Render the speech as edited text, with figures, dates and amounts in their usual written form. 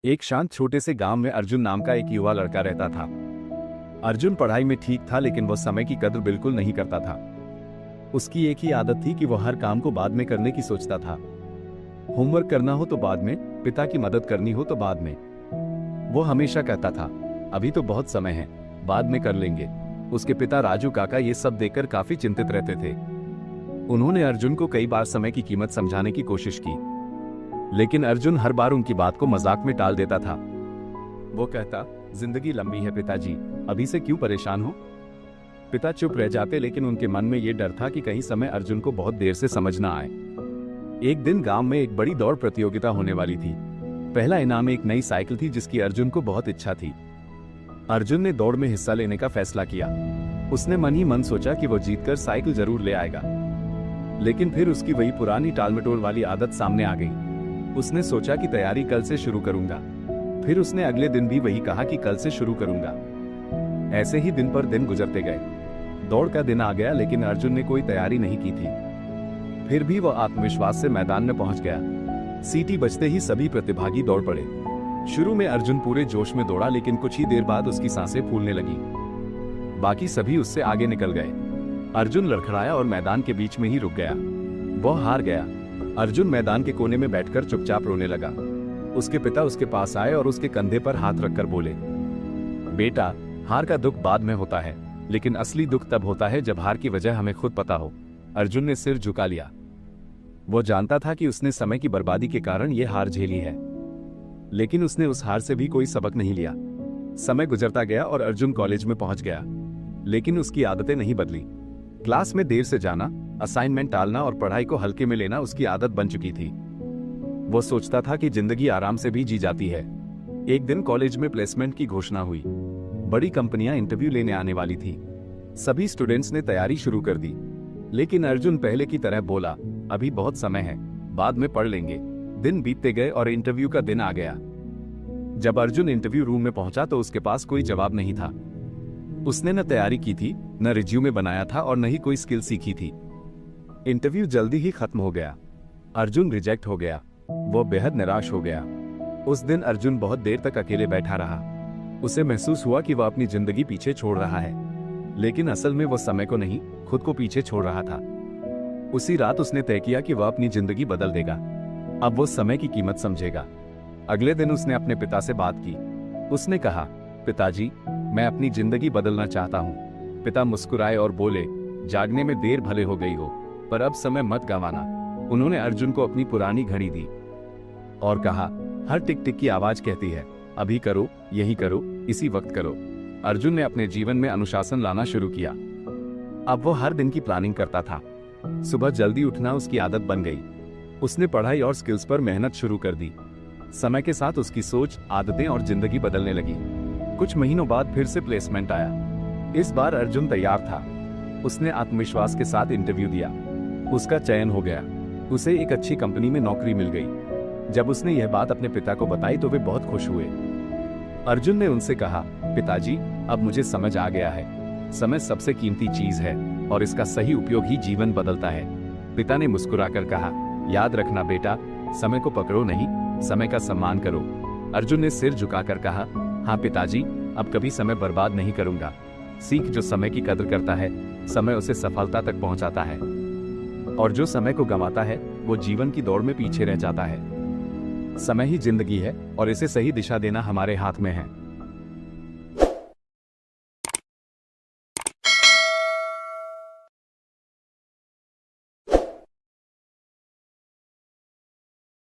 एक शांत छोटे से गांव में अर्जुन नाम का एक युवा लड़का रहता था। अर्जुन पढ़ाई में ठीक था, लेकिन वह समय की कद्र बिल्कुल नहीं करता था। उसकी एक ही आदत थी कि वह हर काम को बाद में करने की सोचता था। होमवर्क करना हो तो बाद में, पिता की मदद करनी हो तो बाद में। वो हमेशा कहता था, अभी तो बहुत समय है, बाद में कर लेंगे। उसके पिता राजू काका ये सब देखकर काफी चिंतित रहते थे। उन्होंने अर्जुन को कई बार समय की कीमत समझाने की कोशिश की, लेकिन अर्जुन हर बार उनकी बात को मजाक में टाल देता था। वो कहता, जिंदगी लंबी है पिताजी, अभी से क्यों परेशान हो। पिता चुप रह जाते, लेकिन उनके मन में ये डर था कि कहीं समय अर्जुन को बहुत देर से समझ ना आए। एक दिन गांव में एक बड़ी दौड़ प्रतियोगिता होने वाली थी। पहला इनाम एक नई साइकिल थी, जिसकी अर्जुन को बहुत इच्छा थी। अर्जुन ने दौड़ में हिस्सा लेने का फैसला किया। उसने मन ही मन सोचा कि वो जीतकर साइकिल जरूर ले आएगा, लेकिन फिर उसकी वही पुरानी टालमटोल वाली आदत सामने आ गई। उसने सोचा कि तैयारी कल से शुरू करूंगा। फिर उसने अगले दिन भी वही कहा कि कल से शुरू करूंगा। ऐसे ही दिन पर दिन गुजरते गए। दौड़ का दिन आ गया, लेकिन अर्जुन ने कोई तैयारी नहीं की थी। फिर भी वह आत्मविश्वास से मैदान में पहुंच गया। सीटी बजते ही सभी प्रतिभागी दौड़ पड़े। शुरू में अर्जुन पूरे जोश में दौड़ा, लेकिन कुछ ही देर बाद उसकी सांसें फूलने लगी। बाकी सभी उससे आगे निकल गए। अर्जुन लड़खड़ाया और मैदान के बीच में ही रुक गया। वह हार गया। अर्जुन मैदान के कोने में बैठकर चुपचाप रोने लगा। उसके पिता उसके पास आए और उसके कंधे पर हाथ रखकर बोले, बेटा, हार का दुख बाद में होता है, लेकिन असली दुख तब होता है जब हार की वजह हमें खुद पता हो। अर्जुन ने सिर झुका लिया। वो जानता था कि उसने समय की बर्बादी के कारण ये हार झेली है, लेकिन उसने उस हार से भी कोई सबक नहीं लिया। समय गुजरता गया और अर्जुन कॉलेज में पहुंच गया, लेकिन उसकी आदतें नहीं बदली। क्लास में देर से जाना, असाइनमेंट टालना और पढ़ाई को हल्के में लेना उसकी आदत बन चुकी थी। वो सोचता था कि जिंदगी आराम से भी जी जाती है। एक दिन कॉलेज में प्लेसमेंट की घोषणा हुई। बड़ी कंपनियां इंटरव्यू लेने आने वाली थी। सभी स्टूडेंट्स ने तैयारी शुरू कर दी, लेकिन अर्जुन पहले की तरह बोला, अभी बहुत समय है, बाद में पढ़ लेंगे। दिन बीतते गए और इंटरव्यू का दिन आ गया। जब अर्जुन इंटरव्यू रूम में पहुंचा तो उसके पास कोई जवाब नहीं था। उसने न तैयारी की थी, न रिज्यूमे बनाया था और न ही कोई स्किल सीखी थी। इंटरव्यू जल्दी ही खत्म हो गया। अर्जुन रिजेक्ट हो गया। वो बेहद निराश हो गया। उस दिन अर्जुन बहुत देर तक अकेले बैठा रहा। उसे महसूस हुआ कि वह अपनी जिंदगी पीछे छोड़ रहा है, लेकिन असल में वो समय को नहीं, खुद को पीछे छोड़ रहा था। उसी रात उसने तय किया कि वह अपनी जिंदगी बदल देगा। अब वो समय की कीमत समझेगा। अगले दिन उसने अपने पिता से बात की। उसने कहा, पिताजी, मैं अपनी जिंदगी बदलना चाहता हूँ। पिता मुस्कुराए और बोले, जागने में देर भले हो गई हो, पर अब समय मत गंवाना। उन्होंने अर्जुन को अपनी पुरानी घड़ी दी और कहा, हर टिक टिक की आवाज कहती है, अभी करो, यही करो, इसी वक्त करो। अर्जुन ने अपने जीवन में अनुशासन लाना शुरू किया। अब वो हर दिन की प्लानिंग करता था। सुबह जल्दी उठना उसकी आदत बन गई। उसने पढ़ाई और स्किल्स पर मेहनत शुरू कर दी। समय के साथ उसकी सोच, आदतें और जिंदगी बदलने लगी। कुछ महीनों बाद फिर से प्लेसमेंट आया। इस बार अर्जुन तैयार था। उसने आत्मविश्वास के साथ इंटरव्यू दिया। उसका चयन हो गया। उसे एक अच्छी कंपनी में नौकरी मिल गई। जब उसने यह बात अपने पिता को बताई तो वे बहुत खुश हुए। अर्जुन ने उनसे कहा, पिताजी, अब मुझे समझ आ गया है, समय सबसे कीमती चीज है और इसका सही उपयोग ही जीवन बदलता है। पिता ने मुस्कुराकर कहा, याद रखना बेटा, समय को पकड़ो नहीं, समय का सम्मान करो। अर्जुन ने सिर झुकाकर कहा, हाँ पिताजी, अब कभी समय बर्बाद नहीं करूंगा। सीख, जो समय की कदर करता है, समय उसे सफलता तक पहुंचाता है, और जो समय को गंवाता है, वो जीवन की दौड़ में पीछे रह जाता है। समय ही जिंदगी है और इसे सही दिशा देना हमारे हाथ में है।